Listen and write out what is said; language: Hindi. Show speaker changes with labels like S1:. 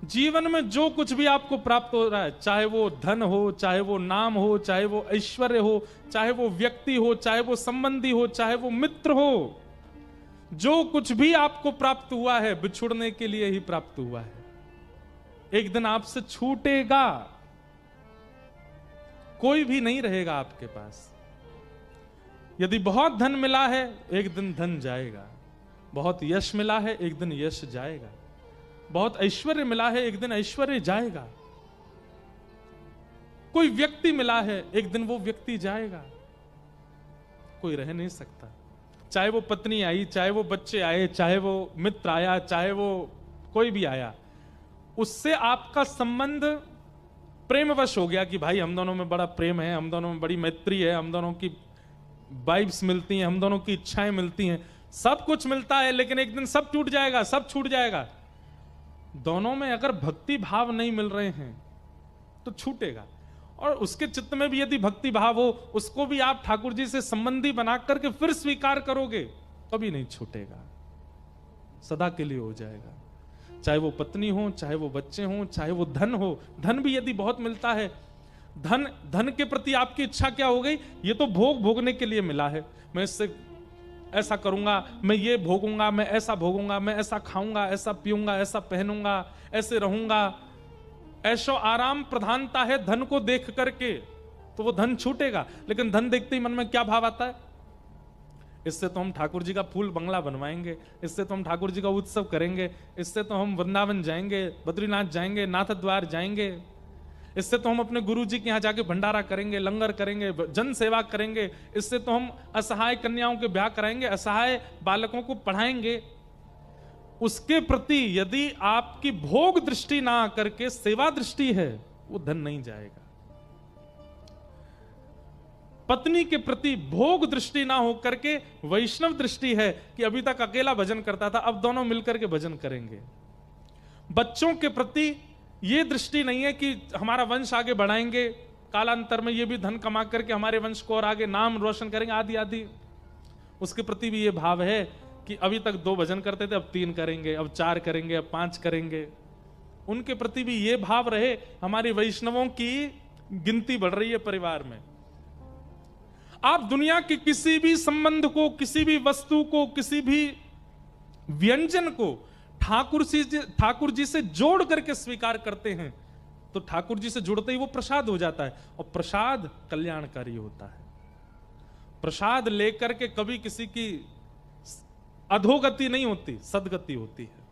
S1: जीवन में जो कुछ भी आपको प्राप्त हो रहा है, चाहे वो धन हो, चाहे वो नाम हो, चाहे वो ऐश्वर्य हो, चाहे वो व्यक्ति हो, चाहे वो संबंधी हो, चाहे वो मित्र हो, जो कुछ भी आपको प्राप्त हुआ है बिछुड़ने के लिए ही प्राप्त हुआ है। एक दिन आपसे छूटेगा, कोई भी नहीं रहेगा आपके पास। यदि बहुत धन मिला है, एक दिन धन जाएगा। बहुत यश मिला है, एक दिन यश जाएगा। बहुत ऐश्वर्य मिला है, एक दिन ऐश्वर्य जाएगा। कोई व्यक्ति मिला है, एक दिन वो व्यक्ति जाएगा। कोई रह नहीं सकता। चाहे वो पत्नी आई, चाहे वो बच्चे आए, चाहे वो मित्र आया, चाहे वो कोई भी आया, उससे आपका संबंध प्रेमवश हो गया कि भाई हम दोनों में बड़ा प्रेम है, हम दोनों में बड़ी मैत्री है, हम दोनों की वाइब्स मिलती हैं, हम दोनों की इच्छाएं मिलती हैं, सब कुछ मिलता है, लेकिन एक दिन सब टूट जाएगा, सब छूट जाएगा। दोनों में अगर भक्ति भाव नहीं मिल रहे हैं तो छूटेगा। और उसके चित्त में भी यदि भक्ति भाव हो, उसको भी आप ठाकुर जी से संबंधी बना करके फिर स्वीकार करोगे, कभी नहीं छूटेगा, सदा के लिए हो जाएगा। चाहे वो पत्नी हो, चाहे वो बच्चे हो, चाहे वो धन हो। धन भी यदि बहुत मिलता है, धन के प्रति आपकी इच्छा क्या हो गई? ये तो भोगने के लिए मिला है, मैं इससे ऐसा करूंगा, मैं ये भोगूंगा, मैं ऐसा भोगूंगा, मैं ऐसा खाऊंगा, ऐसा पीऊंगा, ऐसा पहनूंगा, ऐसे रहूंगा। ऐशो आराम प्रधानता है धन को देख करके, तो वो धन छूटेगा। लेकिन धन देखते ही मन में क्या भाव आता है? इससे तो हम ठाकुर जी का फूल बंगला बनवाएंगे, इससे तो हम ठाकुर जी का उत्सव करेंगे, इससे तो हम वृंदावन जाएंगे, बद्रीनाथ जाएंगे, नाथ द्वार जाएंगे, इससे तो हम अपने गुरु जी के यहाँ जाके भंडारा करेंगे, लंगर करेंगे, जन सेवा करेंगे, इससे तो हम असहाय कन्याओं के ब्याह कराएंगे, असहाय बालकों को पढ़ाएंगे। उसके प्रति यदि आपकी भोग दृष्टि ना करके सेवा दृष्टि है, वो धन नहीं जाएगा। पत्नी के प्रति भोग दृष्टि ना हो करके वैष्णव दृष्टि है कि अभी तक अकेला भजन करता था, अब दोनों मिलकर के भजन करेंगे। बच्चों के प्रति ये दृष्टि नहीं है कि हमारा वंश आगे बढ़ाएंगे, कालांतर में ये भी धन कमा करके हमारे वंश को और आगे नाम रोशन करेंगे, आदि आदि। उसके प्रति भी ये भाव है कि अभी तक 2 भजन करते थे, अब 3 करेंगे, अब 4 करेंगे, अब 5 करेंगे। उनके प्रति भी ये भाव रहे, हमारी वैष्णवों की गिनती बढ़ रही है परिवार में। आप दुनिया के किसी भी संबंध को, किसी भी वस्तु को, किसी भी व्यंजन को ठाकुर जी से जोड़ करके स्वीकार करते हैं, तो ठाकुर जी से जुड़ते ही वो प्रसाद हो जाता है। और प्रसाद कल्याणकारी होता है। प्रसाद लेकर के कभी किसी की अधोगति नहीं होती, सदगति होती है।